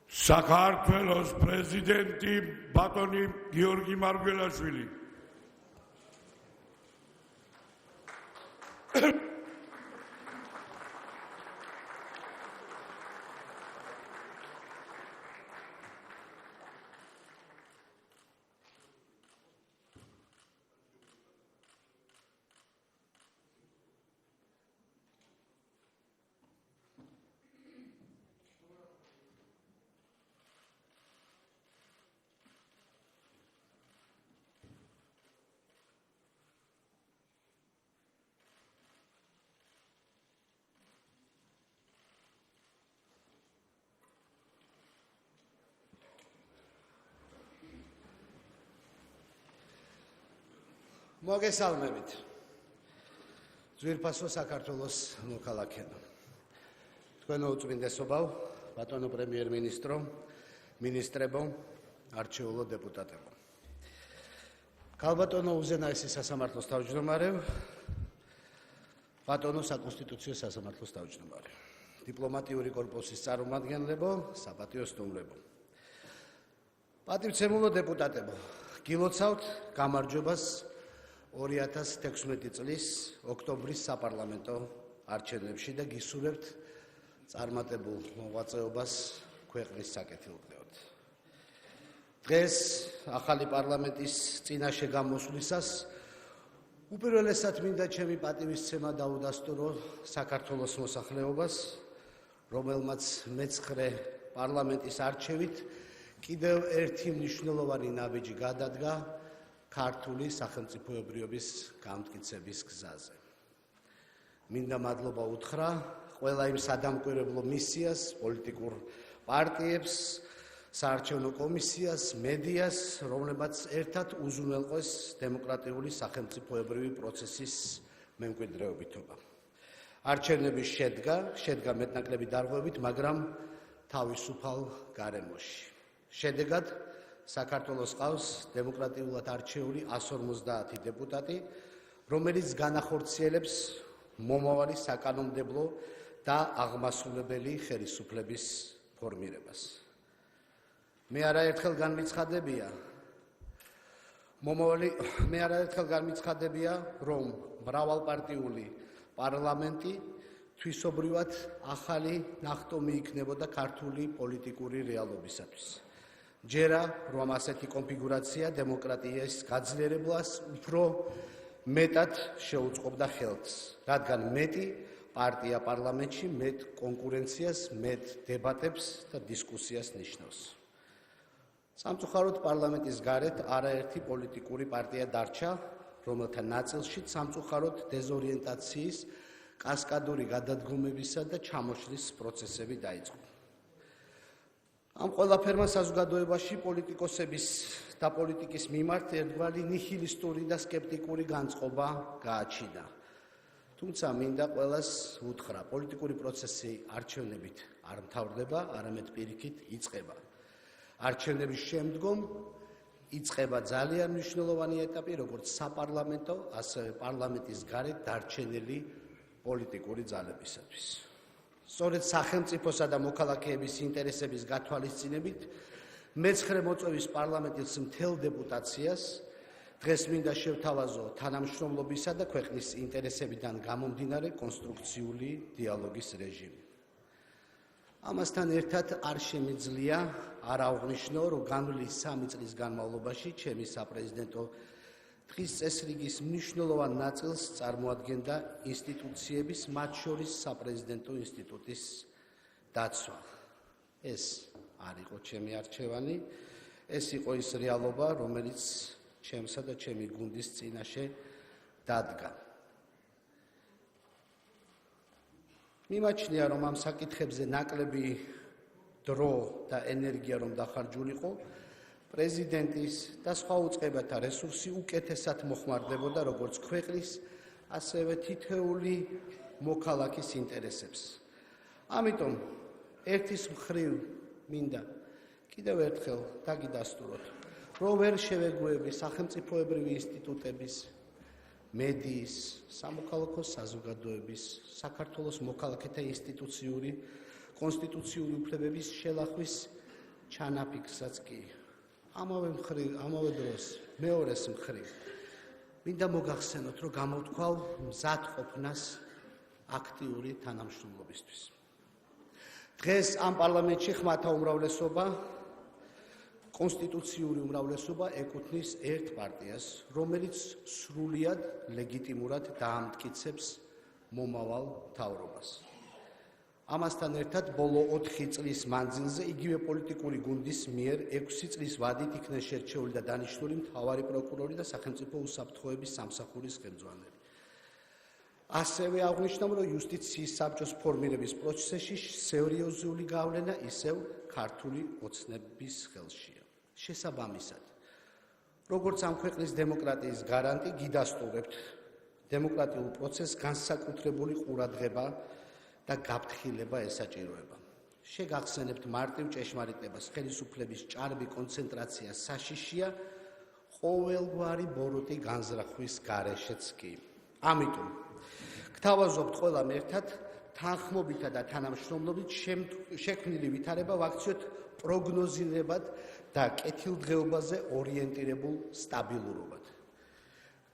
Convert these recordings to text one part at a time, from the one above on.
საქართველოს პრეზიდენტი ბატონი გიორგი მარგველაშვილი. მოგესალმებით. ძვირფასო საქართველოს მოქალაქეებო. თქვენო უწმინდესობავ, ბატონო პრემიერ-მინისტრო, მინისტრებო, არჩეულო დეპუტატებო. ქალბატონო უზენაესი სასამართლოს თავმჯდომარე, ბატონო საკონსტიტუციო სასამართლოს თავმჯდომარე, დიპლომატიური კორპუსის წარმომადგენლებო, საპატიო სტუმრებო. პატივცემულო დეპუტატებო, გილოცავთ გამარჯვებას 2016 წლის ოქტომბრის საპარლამენტო არჩევნებში და გისურვებთ წარმატებულ მოღვაწეობას ქვეყნის საკეთილდღეოდ. დღეს ახალი პარლამენტის წინაშე გამოსვლისას უპირველესად მინდა ჩემი პატივისცემა დაუდასტურო საქართველოს მოსახლეობას, რომელმაც მე-9 პარლამენტის არჩევით კიდევ ერთი მნიშვნელოვანი ნაბიჯი გადადგა ქართული სახელმწიფოებრიობის გამტკიცების გზაზე. მინდა მადლობა უთხრა ყველა იმ სადამკვირვებლო მისიას, პოლიტიკურ პარტიებს, საარჩევნო კომისიას, მედიას, რომლებმაც ერთად უზრუნველყვეს დემოკრატიული სახელმწიფოებრივი პროცესის მემკვიდრეობითობა. არჩევნები შედგა მეტნაკლები დარღვევით, მაგრამ თავისუფალ გარემოში. შედეგად საქართველოს ყავს დემოკრატიულად არჩეული 150 დეპუტატი, რომელიც განახორციელებს მომავალი საკანონმდებლო და აღმასრულებელი ხელისუფლების ფორმირებას. მე არაერთხელ განმიცხადებია, რომ მრავალპარტიული პარლამენტი თვისობრივად ახალი ნახტომი იქნებოდა ქართული პოლიტიკური რეალობისათვის. ჯერა რომ ასეთი კონფიგურაცია დემოკრატიის გაძლიერებას უფრო მეტად შეუწყობდა ხელს, რადგან მეტი პარტია პარლამენტში მეტ კონკურენციას, მეტ დებატებს და დისკუსიას ნიშნავს. სამწუხაროდ პარლამენტის გარეთ არაერთი პოლიტიკური პარტია დარჩა, რომელთა ნაწილშიც სამწუხაროდ დეზორიენტაციის, კასკადური გადადგომებისა და ჩამოშლის პროცესები დაიწყო. ამ ყველაფერმა საზოგადოებაში პოლიტიკოსების და პოლიტიკის მიმართ ერთგვარი ნიჰილისტური და სკეპტიკური განწყობა გააჩინა. თუმცა მინდა ყველას უთხრა, პოლიტიკური პროცესი არჩევნებით არ მთავრდება, არამედ პირიქით იწყება. არჩევნების შემდგომ იწყება ძალიან მნიშვნელოვანი ეტაპი, როგორც საპარლამენტო, ასევე პარლამენტის გარეთ დარჩენილი პოლიტიკური ძალებისათვის. სწორედ სახელმწიფოსა და მოქალაქეების ინტერესების გათვალისწინებით მე-9 მოწვევის პარლამენტის მთელ დეპუტაციას დღეს მინდა შევთავაზო თანამშრომლობისა და ქვეყნის ინტერესებიდან გამომდინარე კონსტრუქციული დიალოგის რეჟიმი. ამასთან ერთად არ შემიძლია არ აღვნიშნო, რომ განვლილი 3 წლის განმავლობაში ჩემი საპრეზიდენტო დღის წესრიგის მნიშვნელოვან ნაწილს წარმოადგენდა ინსტიტუციების, მათ შორის საპრეზიდენტო ინსტიტუტის დაცვა. ეს არ იყო ჩემი არჩევანი, ეს იყო ის რეალობა, რომელიც ჩემსა და ჩემი გუნდის წინაშე დადგა. მიმაჩნია, რომ ამ საკითხებზე ნაკლები დრო და ენერგია რომ დახარჯულიყო, პრეზიდენტის და სხვა უწყებათა რესურსი უკეთესად მოხმარდებოდა როგორც ქვეყნის, ასევე თითოეული მოქალაქის ინტერესებს. ამიტომ ერთის მხრივ მინდა კიდევ ერთხელ დაგიდასტუროთ, რომ ვერ შევეგუები სახელმწიფოებრივი ინსტიტუტების, მედიის, სამოქალაქო საზოგადოების, საქართველოს მოქალაქეთა ინსტიტუციური, კონსტიტუციური უფლებების შელახვის ჩანაფიქრსაც კი ამავე დროს მეორეს მხრივ მინდა მოგახსენოთ, რომ გამოვთქვავ მზად ყოფნას აქტიური თანამშრომლობისთვის. დღეს ამ პარლამენტში ხმათა უმრავლესობა, კონსტიტუციური უმრავლესობა ეკუთვნის ერთ პარტიას, რომელიც სრულიად ლეგიტიმურად დაამტკიცებს მომავალ მთავრობას. ამასთან ერთად ბოლო 4 წლის მანძილზე იგივე პოლიტიკური გუნდის მიერ 6 წლის ვადით იქნენ შერჩეული და დანიშნული მთავარი პროკურორი და სახელმწიფო უსაფრთხოების სამსახურის ხელმძღვანელი. ასევე აღნიშნავ, რომ იუსტიციის საბჭოს ფორმირების პროცესში სერიოზული გავლენა ისევ ქართული ოცნების ხელშია. შესაბამისად, როგორც ამ ქვეყნის დემოკრატიის გარანტი, გიდასტურებთ დემოკრატიულ პროცესს განსაკუთრებული ყურადღება და გაფრთხილება ესაჭიროება. შეგახსენებთ მარტივ ჭეშმარიტებას, ხელისუფლების ჭარბი კონცენტრაცია საშიშია ყოველგვარი ბოროტი განზრახვის გარეშეც კი. ამიტომ გთავაზობთ ყველამ ერთად თანხმობითა და თანამშრომლობით შექმნილი ვითარება ვაქციოთ პროგნოზირებად და კეთილდღეობაზე ორიენტირებულ სტაბილურობად.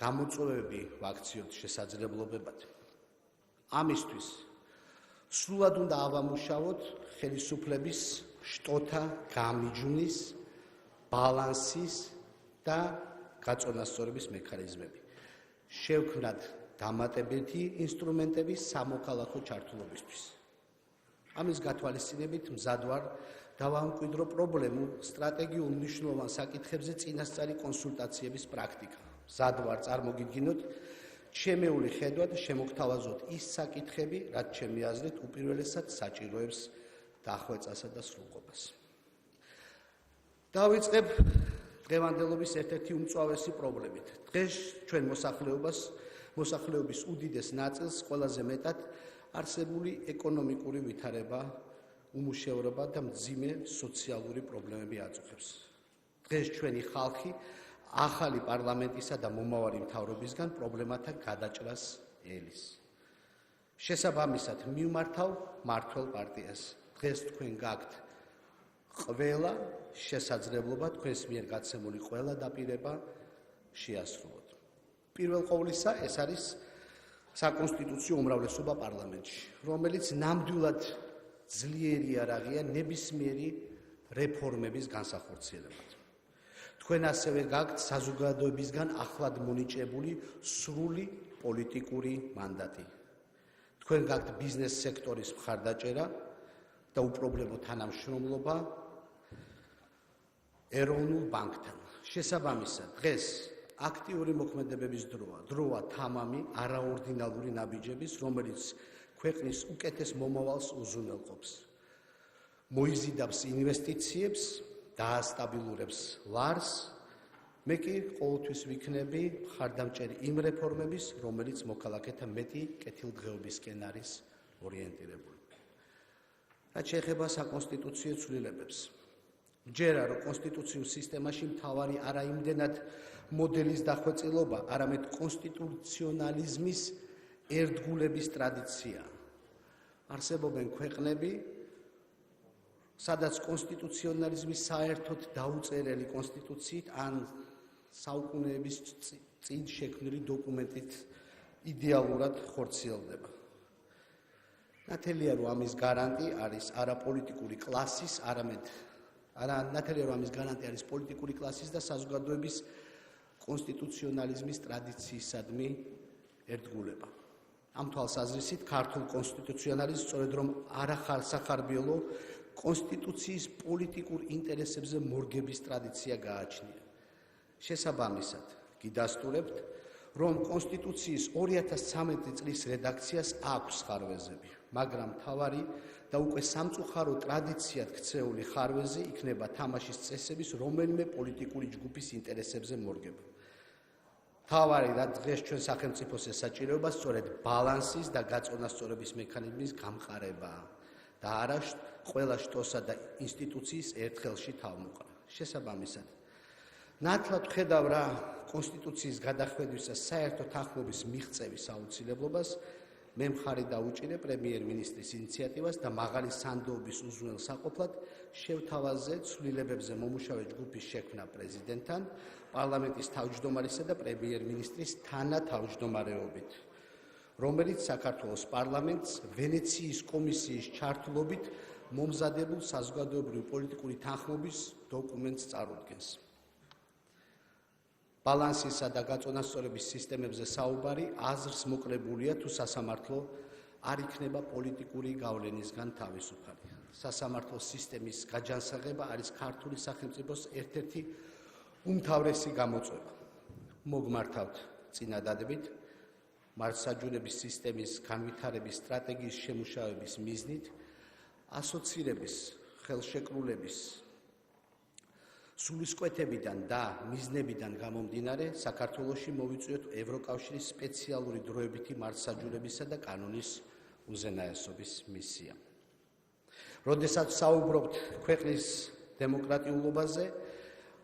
გამოწვევები ვაქციოთ შესაძლებლობებად. ამისთვის სრულად უნდა ავამუშავოთ ხელისუფლების შტოთა გამიჯვნის, ბალანსის და გაწონასწორების მექანიზმები. შევქმნათ დამატებითი ინსტრუმენტები სამოქალაქო ჩართულობისთვის. ამის გათვალისწინებით მზად ვარ დავამკვიდრო პრობლემურ სტრატეგიულ მნიშვნელოვან საკითხებზე წინასწარი კონსულტაციების პრაქტიკა. მზად ვარ წარმოგიდგინოთ ჩემეული ხედვად შემოგთავაზოთ ის საკითხები, რაც ჩემი აზრით უპირველესად საჭიროებს დახვეწასა და სრულყოფას. დავიწყებ დღევანდელობის ერთ-ერთი უმწვავესი პრობლემით. დღეს ჩვენ მოსახლეობის უდიდეს ნაწილს ყველაზე მეტად არსებული ეკონომიკური ვითარება, უმუშევრობა და მძიმე სოციალური პრობლემები აწუხებს. დღეს ჩვენი ხალხი ახალი პარლამენტისა და მომავალი მთავრობისგან პრობლემათა გადაჭრას ელის. შესაბამისად, მივმართავ მმართველ პარტიას. დღეს თქვენ გაქვთ ყველა შესაძლებლობა თქვენს მიერ გაცემული ყველა დაპირება შეასრულოთ. პირველ ყოვლისა ეს არის საკონსტიტუციო უმრავლესობა პარლამენტში, რომელიც ნამდვილად ძლიერი არაღია ნებისმიერი რეფორმების განსახორციელებად. თქვენ ასევე გაქვთ საზოგადოებისგან ახლად მონიჭებული სრული პოლიტიკური მანდატი. თქვენ გაქვთ ბიზნეს სექტორის მხარდაჭერა და უპრობლემო თანამშრომლობა ეროვნულ ბანკთან. შესაბამისად, დღეს აქტიური მოქმედებების დროა თამამი არაორდინალური ნაბიჯების, რომელიც ქვეყნის უკეთეს მომავალს უზრუნველყოფს. მოიზიდავს ინვესტიციებს, დაასტაბილურებს ლარს, მე კი ყოველთვის ვიქნები მხარდამჭერი იმ რეფორმების, რომელიც მოქალაქეთა მეტი კეთილდღეობისკენ არის ორიენტირებული. რაც შეეხება საკონსტიტუციო ცვლილებებს, მჯერა, რომ კონსტიტუციურ სისტემაში მთავარი არა იმდენად მოდელის დახვეწილობა, არამედ კონსტიტუციონალიზმის ერთგულების ტრადიცია. არსებობენ ქვეყნები, სადაც კონსტიტუციონალიზმი საერთოდ დაუწერელი კონსტიტუციით ან საუკუნეების წინ შექმნილი დოკუმენტით იდეალურად ხორციელდება. ნათელია, რომ ამის გარანტი არის არაპოლიტიკური კლასის, პოლიტიკური კლასის და საზოგადოების კონსტიტუციონალიზმის ტრადიციისადმი ერთგულება. ამ თვალსაზრისით ქართულ კონსტიტუციონალიზმს სწორედ რომ არახარსახარბიელო კონსტიტუციის პოლიტიკურ ინტერესებზე მორგების ტრადიცია გააჩნია. შესაბამისად, გიდასტურებთ, რომ კონსტიტუციის 2013 წლის რედაქციას აქვს ხარვეზები, მაგრამ მთავარი და უკვე სამწუხარო ტრადიციად ქცეული ხარვეზი იქნება თამაშის წესების რომელიმე პოლიტიკური ჯგუფის ინტერესებზე მორგება. მთავარი და დღეს ჩვენ სახელმწიფოს ესაჭიროება სწორედ ბალანსის და გაწონასწორების მექანიზმის გამყარებაა და არა ყველა შტოსა და ინსტიტუციის ერთხელში თავმოყრა. შესაბამისად, ნათლად ვხედავ რა კონსტიტუციის გადახვედრისა საერთო თანხმობის მიღწევის აუცილებლობას მე მხარი დაუჭირე პრემიერ-მინისტრის ინიციატივას და მაღალი სანდოობის უზრუნელ საყოფლად შევთავაზე ცვლილებებზე მომუშავე ჯგუფის შექმნა პრეზიდენტთან, პარლამენტის თავმჯდომარისა და პრემიერ-მინისტრის თანათავმჯდომარეობით, რომელიც საქართველოს პარლამენტს ვენეციის კომისიის ჩართულობით მომზადებულ საზოგადოებრივი პოლიტიკური თანხმობის დოკუმენტს წარუდგენს. ბალანსისა და გაწონასწორების სისტემებზე საუბარი აზრს მოკლებულია თუ სასამართლო არ იქნება პოლიტიკური გავლენისგან თავისუფალი. სასამართლო სისტემის გაჯანსაღება არის ქართული სახელმწიფოს ერთ-ერთი უმთავრესი გამოწვევა. მოგმართავთ წინადადებით მართლმსაჯულების სისტემის განვითარების სტრატეგიის შემუშავების მიზნით ასოცირების, ხელშეკრულების, სულისკვეთებიდან და მიზნებიდან გამომდინარე საქართველოში მოვიწვიოთ ევროკავშირის სპეციალური დროებითი მართლმსაჯულებისა და კანონის უზენაესობის მისია. როდესაც საუბრობთ ქვეყნის დემოკრატიულობაზე,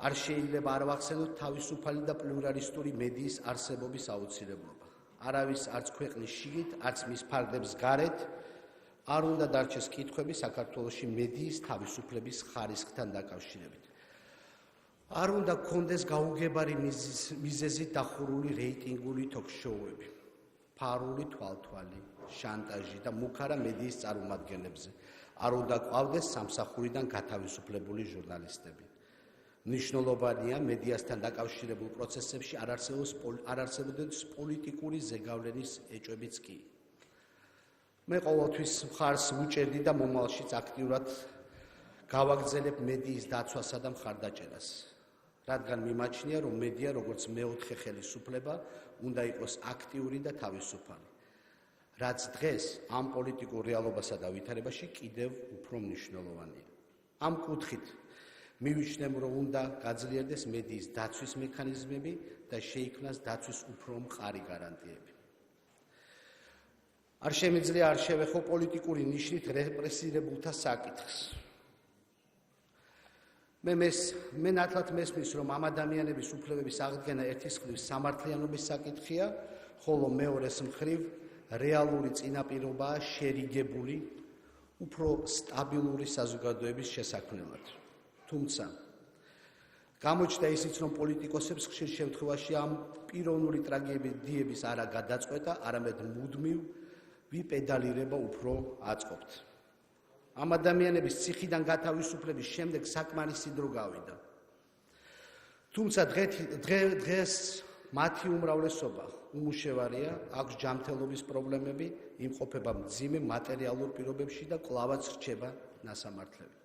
არ შეიძლება არ ვახსენოთ თავისუფალი და პლურალისტური მედიის არსებობის აუცილებლობა. არავის არც ქვეყნის შიგნით, არც მის ფარგლებს გარეთ არ უნდა დარჩეს კითხვები საქართველოში მედიის თავისუფლების ხარისხთან დაკავშირებით. არ უნდა გქონდეს გაუგებარი მიზეზით დახურული რეიტინგული თოქ-შოუები, ფარული თვალთვალი, შანტაჟი და მუქარა მედიის წარმომადგენლებზე. არ უნდა გვყავდეს სამსახურიდან გათავისუფლებული ჟურნალისტები. მნიშვნელოვანია მედიასთან დაკავშირებულ პროცესებში არ არსებობდეს პოლიტიკური ზეგავლენის ეჭვებიც კი. მე ყოველთვის მხარს ვუჭერდი და მომავალშიც აქტიურად გავაგრძელებ მედიის დაცვასა და მხარდაჭერას. რადგან მიმაჩნია, რომ მედია, როგორც მეოთხე ხელისუფლება, უნდა იყოს აქტიური და თავისუფალი, რაც დღეს ამ პოლიტიკურ რეალობასა და ვითარებაში კიდევ უფრო მნიშვნელოვანია. ამ კუთხით მივიჩნევ, რომ უნდა გაძლიერდეს მედიის დაცვის მექანიზმები და შეიქმნას დაცვის უფრო მყარი გარანტიები. არ შემიძლია არ შევეხო პოლიტიკური ნიშნით რეპრესირებულთა საკითხს. მე ნათლად მესმის, რომ ამ ადამიანების უფლებების აღდგენა ერთის მხრივ სამართლიანობის საკითხია, ხოლო მეორეს მხრივ რეალური წინაპირობაა შერიგებული, უფრო სტაბილური საზოგადოების შესაქმნელად. თუმცა გამოჩნდა ისიც, რომ პოლიტიკოსებს ხშირ შემთხვევაში ამ პიროვნული ტრაგედიების არა გადაწყვეტა, არამედ მუდმივ ვიპედალირება უფრო აწყობთ. ამ ადამიანების ციხიდან გათავისუფლების შემდეგ საკმარისი დრო გავიდა. თუმცა დღეს მათი უმრავლესობა უმუშევარია, აქვს ჯანმრთელობის პრობლემები, იმყოფება მძიმე მატერიალურ პირობებში და კვლავაც რჩება ნასამართლები.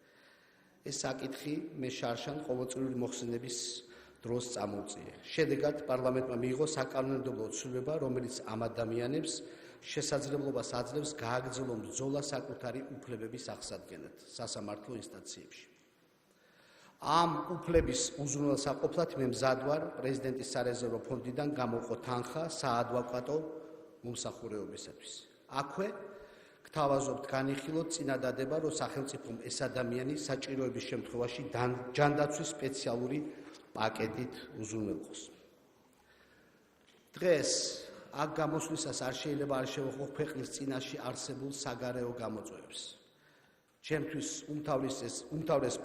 ეს საკითხი მე შარშან ყოველწლიური მოხსენების დროს წამოვწიე. შედეგად პარლამენტმა მიიღო საკანონმდებლო ცვლილება, რომელიც ამ ადამიანებს შესაძლებლობას აძლევს გააგრძელონ ბრძოლა საკუთარი უფლებების აღსადგენად სასამართლო ინსტანციებში. ამ უფლების უზრუნველ საყოფლად მე მზად ვარ პრეზიდენტის სარეზერვო ფონდიდან გამოვყო თანხა საადვოკატო მომსახურებისათვის. აქვე გთავაზობთ განიხილოთ წინადადება, რომ სახელმწიფომ ეს ადამიანი საჭიროების შემთხვევაში ჯანდაცვის სპეციალური პაკეტით უზრუნველყოს. დღეს აქ გამოსვლისას არ შეიძლება არ შევეხო ქვეყნის წინაშე არსებულ საგარეო გამოწვევებს. ჩემთვის უმთავრეს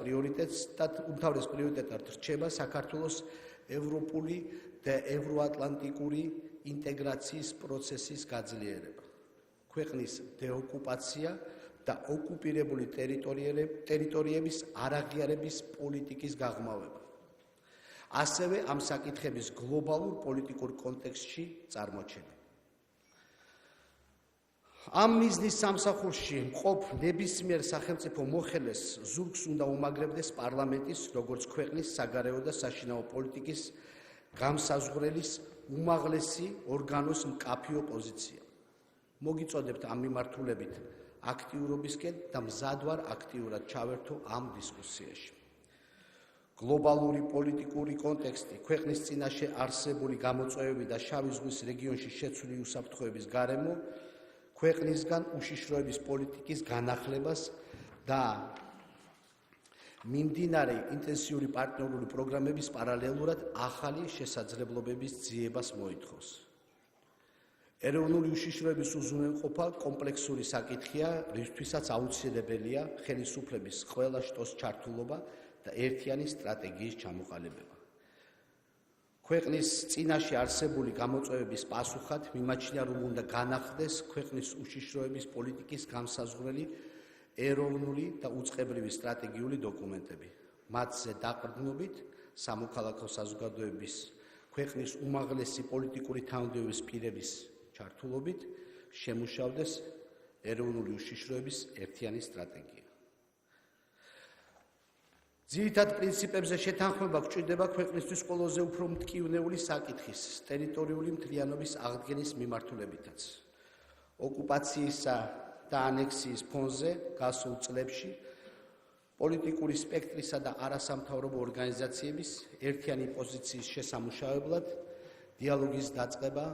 პრიორიტეტად რჩება საქართველოს ევროპული და ევროატლანტიკური ინტეგრაციის პროცესის გაძლიერება, ქვეყნის დეოკუპაცია და ოკუპირებული ტერიტორიების არაღიარების პოლიტიკის გაღრმავება. ასევე ამ საკითხების გლობალურ პოლიტიკურ კონტექსტში წარმოჩენა. ამ მიზნის სამსახურში მყოფ ნებისმიერ სახელმწიფო მოხელეს ზურგს უნდა უმაგრებდეს პარლამენტის, როგორც ქვეყნის საგარეო და საშინაო პოლიტიკის გამსაზღვრელის უმაღლესი ორგანოს მკაფიო პოზიცია. მოგიწოდებთ ამ მიმართულებით აქტიურობისკენ და მზად ვარ აქტიურად ჩავერთო ამ დისკუსიაში. გლობალური პოლიტიკური კონტექსტი, ქვეყნის წინაშე არსებული გამოწვევები და შავი ზღვის რეგიონში შეცვლილი უსაფრთხოების გარემო ქვეყნისგან უშიშროების პოლიტიკის განახლებას და მიმდინარე ინტენსიური პარტნიორული პროგრამების პარალელურად ახალი შესაძლებლობების ძიებას მოითხოვს. ეროვნული უშიშროების უზრუნველყოფა კომპლექსური საკითხია, რისთვისაც აუცილებელია ხელისუფლების ყველა შტოს ჩართულობა და ერთიანი სტრატეგიის ჩამოყალიბება. ქვეყნის წინაშე არსებული გამოწვევების პასუხად მიმაჩნია, რომ უნდა განახდეს ქვეყნის უშიშროების პოლიტიკის განსაზღვრელი ეროვნული და უწყებრივი სტრატეგიული დოკუმენტები. მათზე დაყრდნობით სამოქალაქო საზოგადოების ქვეყნის უმაღლესი პოლიტიკური თანამდებობის პირების ჩართულობით შემუშავდეს ეროვნული უშიშროების ერთიანი სტრატეგია. ძირითად პრინციპებზე შეთანხმება გვჭირდება ქვეყნისთვის ყველაზე უფრო მტკივნეული საკითხის ტერიტორიული მთლიანობის აღდგენის მიმართულებითაც. ოკუპაციისა და ანექსიის ფონზე გასულ წლებში პოლიტიკური სპექტრისა და არასამთავრობო ორგანიზაციების ერთიანი პოზიციის შესამუშავებლად დიალოგის დაწყება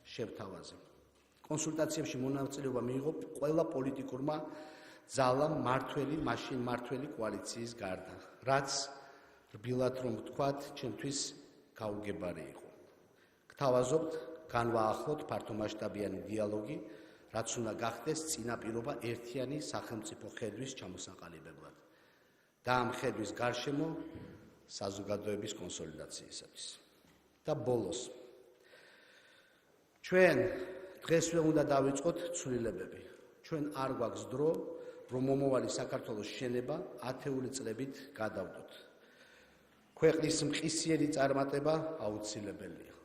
შევთავაზე. კონსულტაციებში მონაწილეობა მიიღო ყველა პოლიტიკურმა ძალამ მაშინ მართველი კოალიციის გარდა, რაც რბილად რომ ვთქვათ, ჩემთვის გაუგებარი იყო. გთავაზობთ განვაახლოთ ფართომასშტაბიანი დიალოგი, რაც უნდა გახდეს წინაპირობა ერთიანი სახელმწიფო ხედვის ჩამოსაყალიბებლად და ამ ხედვის გარშემო საზოგადოების კონსოლიდაციისათვის. და ბოლოს ჩვენ დღესვე უნდა დავიწყოთ ცვლილებები. ჩვენ არ გვაქვს დრო, რომ მომავალი საქართველოს შენება 10-ული წლებით გადავდოთ. ქვეყნის მყისიერი წარმატება აუცილებელია.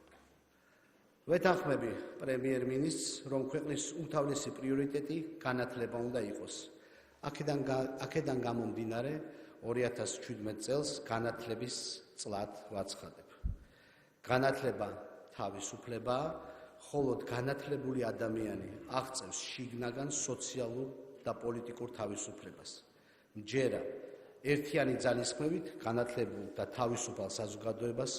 ვეთანხმები პრემიერ-მინისტრს, რომ ქვეყნის უმთავრესი პრიორიტეტი განათლება უნდა იყოს. აქედან გამომდინარე 2017 წელს განათლების წლად ვაცხადებ. განათლება თავისუფლებაა, ხოლო განათლებული ადამიანი აღწევს შიგნაგან სოციალურ და პოლიტიკურ თავისუფლებას. მჯერა ერთიანი ძალისხმევით განათლებულ და თავისუფალ საზოგადოებას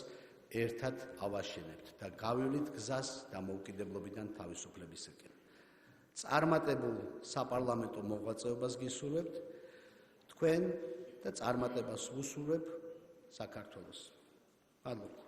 ერთად ავაშენებთ და გავივლით გზას დამოუკიდებლობიდან თავისუფლებისაკენ. წარმატებულ საპარლამენტო მოღვაწეობას გისურვებთ თქვენ და წარმატებას ვუსურვებ საქართველოს. მადლობა.